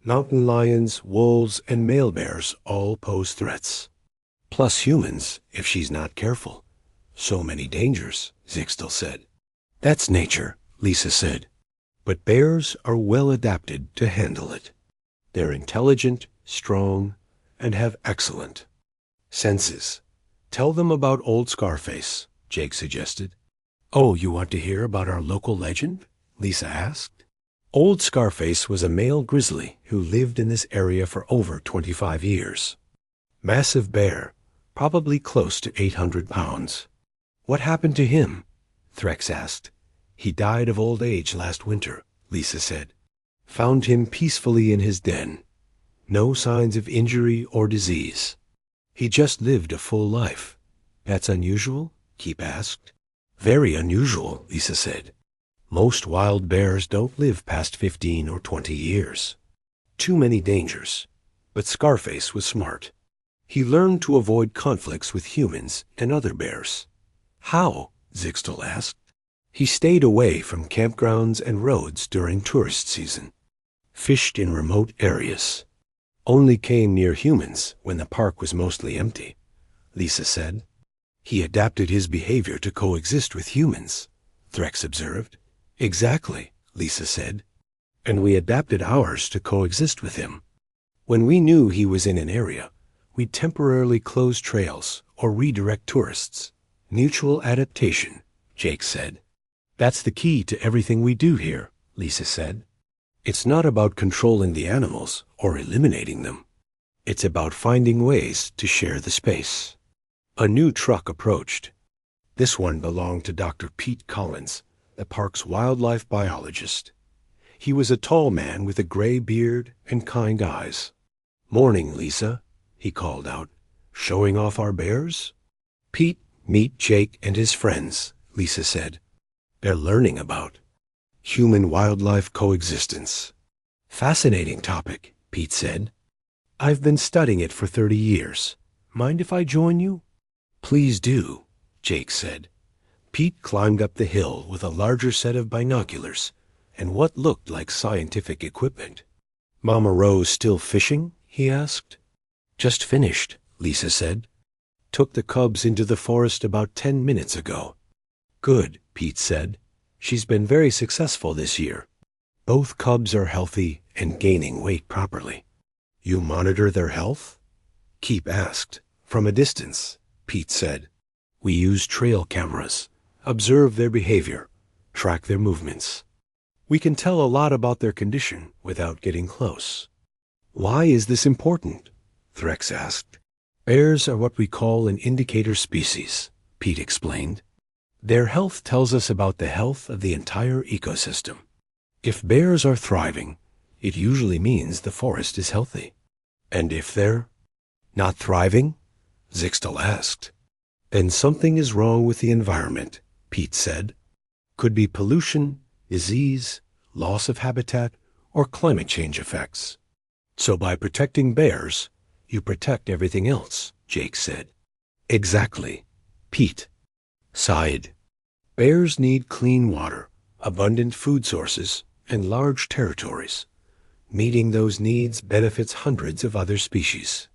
Mountain lions, wolves, and male bears all pose threats. Plus humans, if she's not careful. So many dangers, Zixtal said. That's nature, Lisa said. But bears are well adapted to handle it. They're intelligent, strong, and have excellent senses. Tell them about old Scarface, Jake suggested. Oh, you want to hear about our local legend? Lisa asked. Old Scarface was a male grizzly who lived in this area for over 25 years. Massive bear, probably close to 800 pounds. What happened to him? Threx asked. He died of old age last winter, Lisa said. Found him peacefully in his den. No signs of injury or disease. He just lived a full life. That's unusual? Keep asked. Very unusual, Lisa said. Most wild bears don't live past 15 or 20 years. Too many dangers. But Scarface was smart. He learned to avoid conflicts with humans and other bears. How? Zixtal asked. He stayed away from campgrounds and roads during tourist season. Fished in remote areas. Only came near humans when the park was mostly empty, Lisa said. He adapted his behavior to coexist with humans, Threx observed. Exactly, Lisa said. And we adapted ours to coexist with him. When we knew he was in an area, we'd temporarily close trails or redirect tourists. Mutual adaptation, Jake said. That's the key to everything we do here, Lisa said. It's not about controlling the animals or eliminating them. It's about finding ways to share the space. A new truck approached. This one belonged to Dr. Pete Collins, the park's wildlife biologist. He was a tall man with a gray beard and kind eyes. Morning, Lisa, he called out. Showing off our bears? Pete, meet Jake and his friends, Lisa said. They're learning about human-wildlife coexistence. Fascinating topic, Pete said. I've been studying it for 30 years. Mind if I join you? Please do, Jake said. Pete climbed up the hill with a larger set of binoculars and what looked like scientific equipment. Mama Rose still fishing? He asked. Just finished, Lisa said. Took the cubs into the forest about 10 minutes ago. Good, Pete said. She's been very successful this year. Both cubs are healthy and gaining weight properly. You monitor their health? Keep asked. From a distance, Pete said. We use trail cameras, observe their behavior, track their movements. We can tell a lot about their condition without getting close. Why is this important? Threx asked. Bears are what we call an indicator species, Pete explained. Their health tells us about the health of the entire ecosystem. If bears are thriving, it usually means the forest is healthy. And if they're not thriving? Zixtal asked. Then something is wrong with the environment, Pete said. Could be pollution, disease, loss of habitat, or climate change effects. So by protecting bears, you protect everything else, Jake said. Exactly, Pete sighed. Bears need clean water, abundant food sources, and large territories. Meeting those needs benefits hundreds of other species.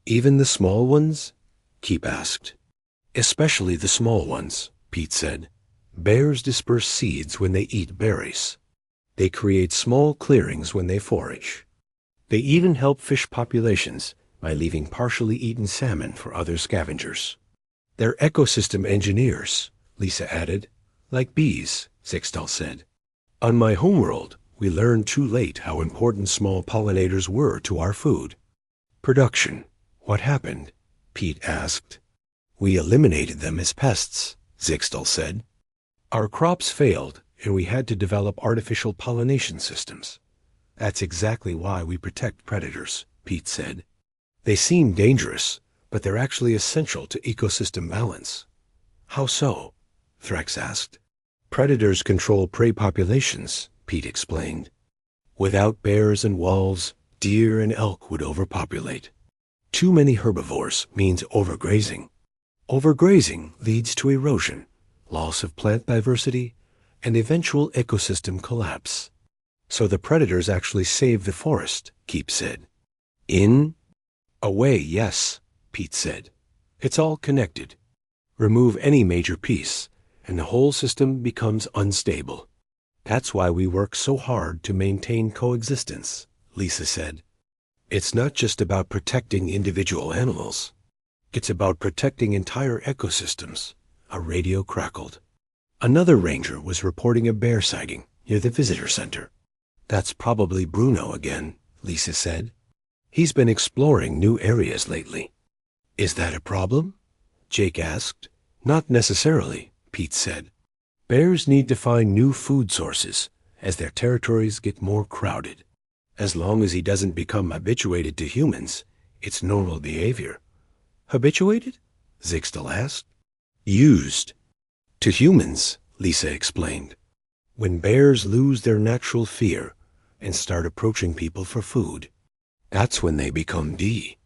Even the small ones? Keep asked. Especially the small ones, Pete said. Bears disperse seeds when they eat berries. They create small clearings when they forage. They even help fish populations by leaving partially eaten salmon for other scavengers. They're ecosystem engineers, Lisa added. Like bees, Zixtal said. On my homeworld, We learned too late how important small pollinators were to our food. Production. What happened? Pete asked. We eliminated them as pests, Zixtal said. Our crops failed, and we had to develop artificial pollination systems. That's exactly why we protect predators, Pete said. They seem dangerous, but they're actually essential to ecosystem balance. How so? Threx asked. Predators control prey populations, Pete explained. Without bears and wolves, deer and elk would overpopulate. Too many herbivores means overgrazing. Overgrazing leads to erosion, loss of plant diversity, and eventual ecosystem collapse. So the predators actually save the forest, Keep said. In a way, yes, Pete said. It's all connected. Remove any major piece, and the whole system becomes unstable. That's why we work so hard to maintain coexistence, Lisa said. It's not just about protecting individual animals. It's about protecting entire ecosystems, a radio crackled. Another ranger was reporting a bear sighting near the visitor center. That's probably Bruno again, Lisa said. He's been exploring new areas lately. Is that a problem? Jake asked. Not necessarily, Pete said. Bears need to find new food sources as their territories get more crowded. As long as he doesn't become habituated to humans, it's normal behavior. Habituated? Zixtal asked. Used. To humans, Lisa explained. When bears lose their natural fear and start approaching people for food, that's when they become D.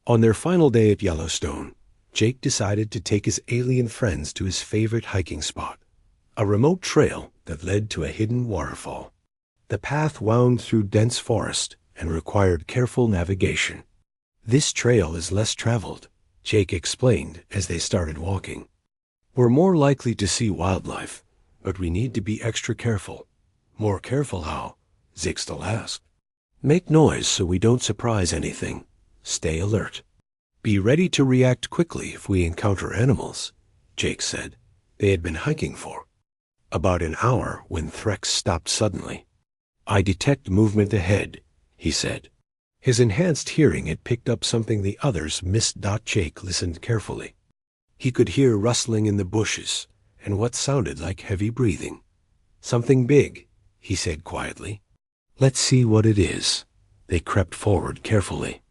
On their final day at Yellowstone, Jake decided to take his alien friends to his favorite hiking spot, a remote trail that led to a hidden waterfall. The path wound through dense forest and required careful navigation. This trail is less traveled, Jake explained as they started walking. We're more likely to see wildlife, but we need to be extra careful. More careful how? Zixtal asked. Make noise so we don't surprise anything. Stay alert. Be ready to react quickly if we encounter animals, Jake said. They had been hiking for about an hour when Threx stopped suddenly. I detect movement ahead, he said. His enhanced hearing had picked up something the others missed. Jake listened carefully. He could hear rustling in the bushes and what sounded like heavy breathing. Something big, he said quietly. Let's see what it is. They crept forward carefully.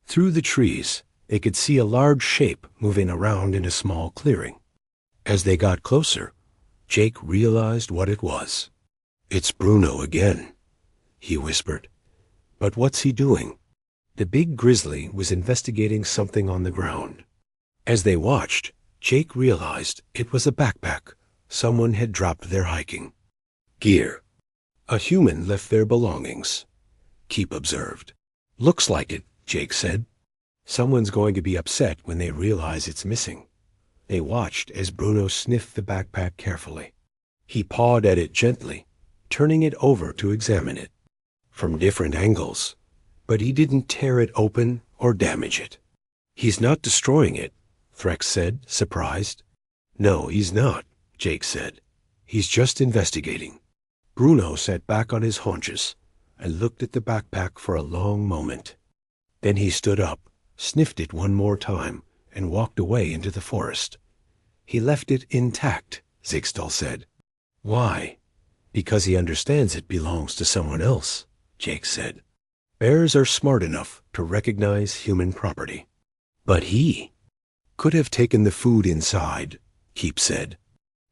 Through the trees, they could see a large shape moving around in a small clearing. As they got closer, Jake realized what it was. It's Bruno again, he whispered. But what's he doing? The big grizzly was investigating something on the ground. As they watched, Jake realized it was a backpack someone had dropped their hiking gear. A human left their belongings, Keep observed. Looks like it, Jake said. Someone's going to be upset when they realize it's missing. They watched as Bruno sniffed the backpack carefully. He pawed at it gently, turning it over to examine it from different angles, but he didn't tear it open or damage it. He's not destroying it, Threx said, surprised. No, he's not, Jake said. He's just investigating. Bruno sat back on his haunches and looked at the backpack for a long moment. Then he stood up, sniffed it one more time, and walked away into the forest. He left it intact, Zixtal said. Why? Because he understands it belongs to someone else, Jake said. Bears are smart enough to recognize human property. But he could have taken the food inside, Keep said.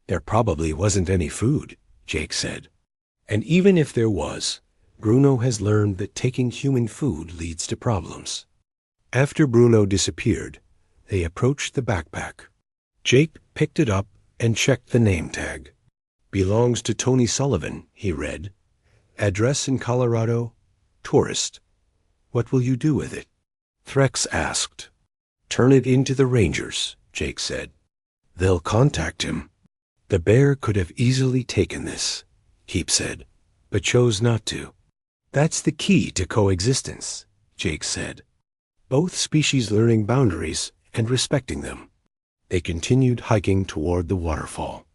There probably wasn't any food, Jake said. And even if there was, Bruno has learned that taking human food leads to problems. After Bruno disappeared, they approached the backpack. Jake picked it up and checked the name tag. Belongs to Tony Sullivan, he read. Address in Colorado, tourist. What will you do with it? Threx asked. Turn it into the Rangers, Jake said. They'll contact him. The bear could have easily taken this, Keep said, but chose not to. That's the key to coexistence, Jake said. Both species learning boundaries and respecting them. They continued hiking toward the waterfall.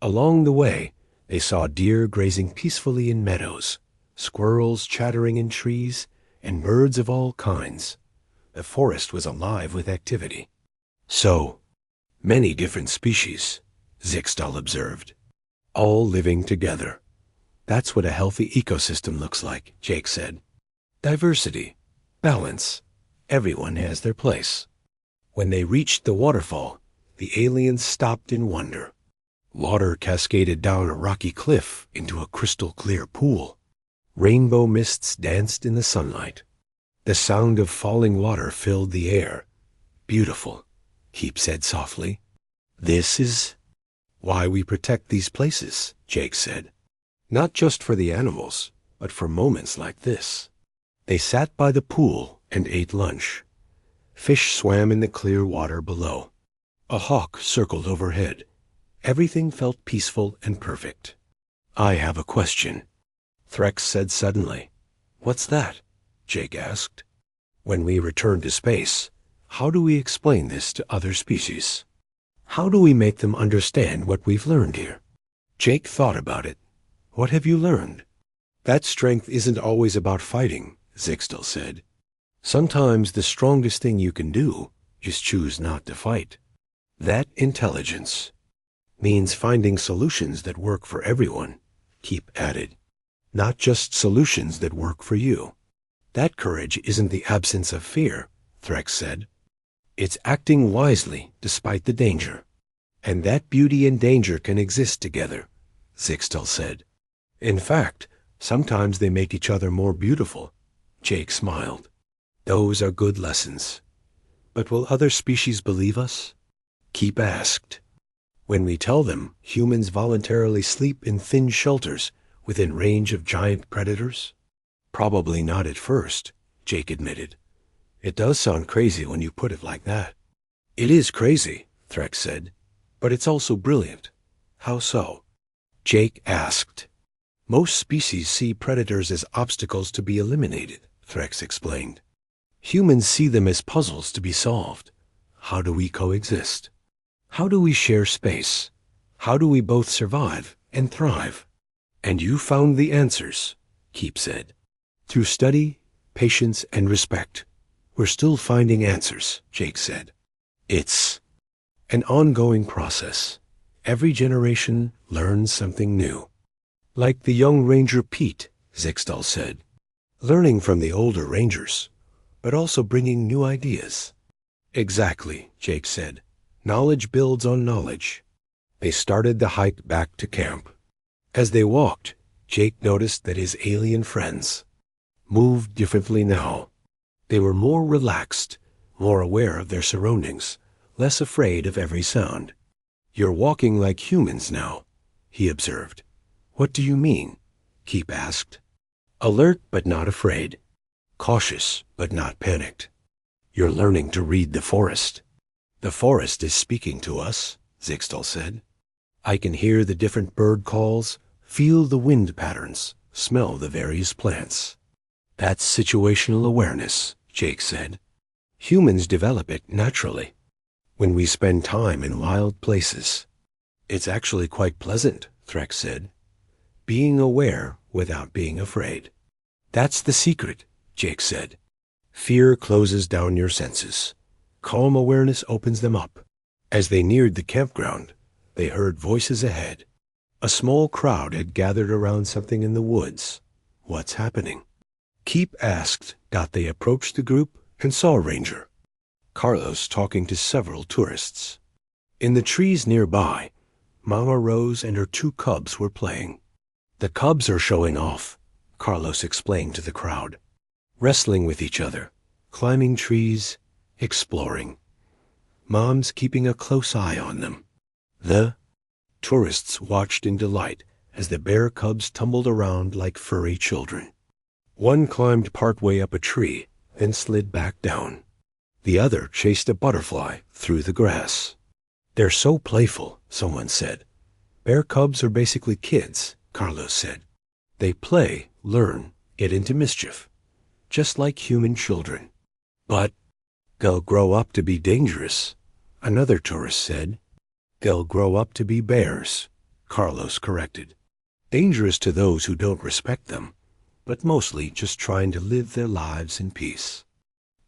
Along the way, They saw deer grazing peacefully in meadows, squirrels chattering in trees, and birds of all kinds. The forest was alive with activity. So many different species, Zixtal observed, all living together. That's what a healthy ecosystem looks like, Jake said. Diversity, balance, everyone has their place. When they reached the waterfall, the aliens stopped in wonder. Water cascaded down a rocky cliff into a crystal-clear pool. Rainbow mists danced in the sunlight. The sound of falling water filled the air. Beautiful, Keep said softly. This is why we protect these places, Jake said. Not just for the animals, but for moments like this. They sat by the pool and ate lunch. Fish swam in the clear water below. A hawk circled overhead. Everything felt peaceful and perfect. I have a question, Threx said suddenly. What's that? Jake asked. When we return to space, how do we explain this to other species? How do we make them understand what we've learned here? Jake thought about it. What have you learned? That strength isn't always about fighting, Zixtal said. Sometimes the strongest thing you can do is choose not to fight. That intelligence means finding solutions that work for everyone, Keep added. Not just solutions that work for you. That courage isn't the absence of fear, Threx said. It's acting wisely despite the danger. And that beauty and danger can exist together, Zixtal said. In fact, sometimes they make each other more beautiful. Jake smiled. Those are good lessons. But will other species believe us? Keep asked. When we tell them humans voluntarily sleep in thin shelters within range of giant predators? Probably not at first, Jake admitted. It does sound crazy when you put it like that. It is crazy, Threx said, but it's also brilliant. How so? Jake asked. Most species see predators as obstacles to be eliminated, Threx explained. Humans see them as puzzles to be solved. How do we coexist? How do we share space? How do we both survive and thrive? And you found the answers, Keep said. Through study, patience, and respect. We're still finding answers, Jake said. It's an ongoing process. Every generation learns something new. Like the young ranger Pete, Zixtal said. Learning from the older rangers, but also bringing new ideas. Exactly, Jake said. Knowledge builds on knowledge. They started the hike back to camp. As they walked, Jake noticed that his alien friends moved differently now. They were more relaxed, more aware of their surroundings, less afraid of every sound. You're walking like humans now, he observed. What do you mean? Keep asked. Alert but not afraid. Cautious but not panicked. You're learning to read the forest. The forest is speaking to us, Zixtal said. I can hear the different bird calls, feel the wind patterns, smell the various plants. That's situational awareness, Jake said. Humans develop it naturally. When we spend time in wild places. It's actually quite pleasant, Threx said. Being aware without being afraid. That's the secret, Jake said. Fear closes down your senses. Calm awareness opens them up. As they neared the campground, they heard voices ahead. A small crowd had gathered around something in the woods. What's happening? Keep asked. They approached the group and saw a ranger, Carlos, talking to several tourists. In the trees nearby, Mama Rose and her 2 cubs were playing. The cubs are showing off, Carlos explained to the crowd. Wrestling with each other, climbing trees, exploring. Mom's keeping a close eye on them. The tourists watched in delight as the bear cubs tumbled around like furry children. One climbed partway up a tree, then slid back down. The other chased a butterfly through the grass. They're so playful, someone said. Bear cubs are basically kids, Carlos said. They play, learn, get into mischief, just like human children. But they'll grow up to be dangerous, another tourist said. They'll grow up to be bears, Carlos corrected. Dangerous to those who don't respect them, but mostly just trying to live their lives in peace.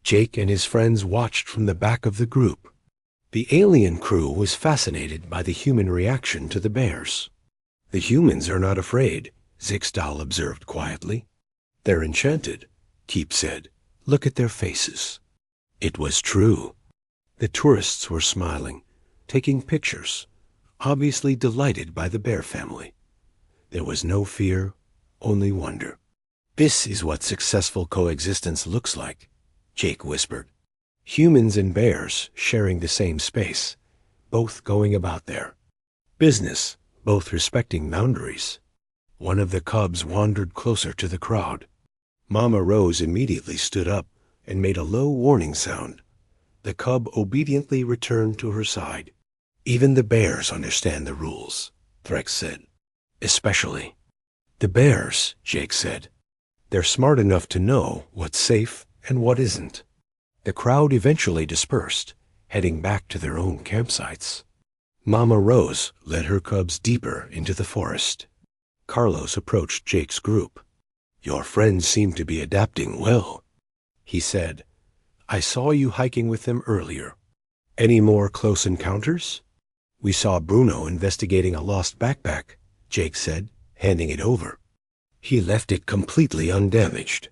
Jake and his friends watched from the back of the group. The alien crew was fascinated by the human reaction to the bears. The humans are not afraid, Zixtal observed quietly. They're enchanted, Keep said. Look at their faces. It was true. The tourists were smiling, taking pictures, obviously delighted by the bear family. There was no fear, only wonder. This is what successful coexistence looks like, Jake whispered. Humans and bears sharing the same space, both going about their business, both respecting boundaries. One of the cubs wandered closer to the crowd. Mama Rose immediately stood up and made a low warning sound. The cub obediently returned to her side. Even the bears understand the rules, Threx said. Especially the bears, Jake said. They're smart enough to know what's safe and what isn't. The crowd eventually dispersed, heading back to their own campsites. Mama Rose led her cubs deeper into the forest. Carlos approached Jake's group. Your friends seem to be adapting well, he said. I saw you hiking with them earlier. Any more close encounters? We saw Bruno investigating a lost backpack, Jake said, handing it over. He left it completely undamaged.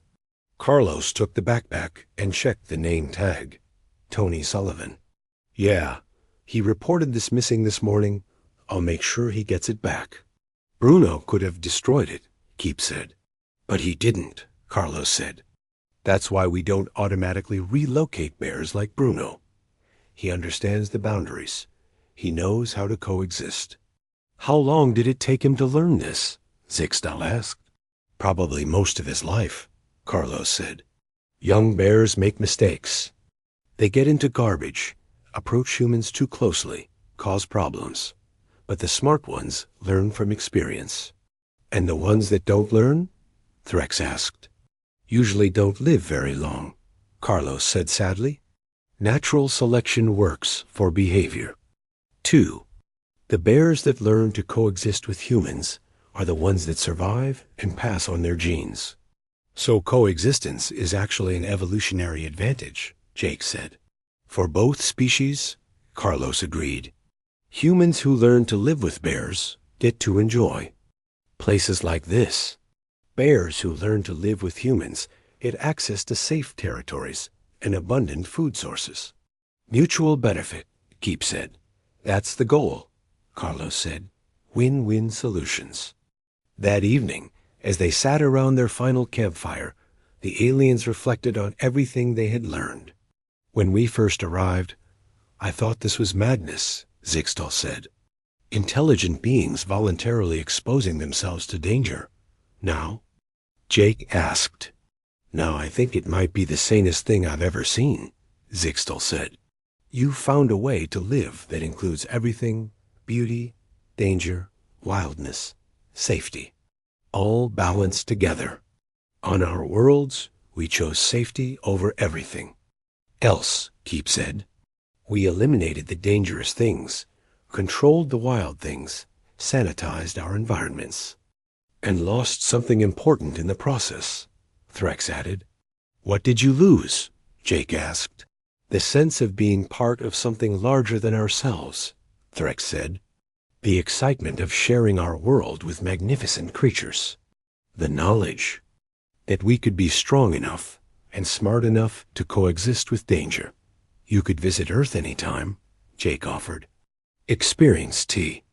Carlos took the backpack and checked the name tag. Tony Sullivan. Yeah, he reported this missing this morning. I'll make sure he gets it back. Bruno could have destroyed it, Keep said. But he didn't, Carlos said. That's why we don't automatically relocate bears like Bruno. He understands the boundaries. He knows how to coexist. How long did it take him to learn this? Zixtal asked. Probably most of his life, Carlos said. Young bears make mistakes. They get into garbage, approach humans too closely, cause problems. But the smart ones learn from experience. And the ones that don't learn? Threx asked. Usually don't live very long, Carlos said sadly. Natural selection works for behavior. 2. The bears that learn to coexist with humans are the ones that survive and pass on their genes. So coexistence is actually an evolutionary advantage, Jake said. For both species, Carlos agreed. Humans who learn to live with bears get to enjoy places like this. Bears who learn to live with humans get access to safe territories and abundant food sources. Mutual benefit, Keep said. That's the goal, Carlos said. Win-win solutions. That evening, as they sat around their final campfire, the aliens reflected on everything they had learned. When we first arrived, I thought this was madness, Zixtal said. Intelligent beings voluntarily exposing themselves to danger. Now, Jake asked. Now I think it might be the sanest thing I've ever seen, Zixtal said. You found a way to live that includes everything, beauty, danger, wildness, safety, all balanced together. On our worlds, we chose safety over everything else, Keep said. We eliminated the dangerous things, controlled the wild things, sanitized our environments, and lost something important in the process, Threx added. What did you lose? Jake asked. The sense of being part of something larger than ourselves, Threx said. The excitement of sharing our world with magnificent creatures. The knowledge that we could be strong enough and smart enough to coexist with danger. You could visit Earth anytime, Jake offered. Experience tea.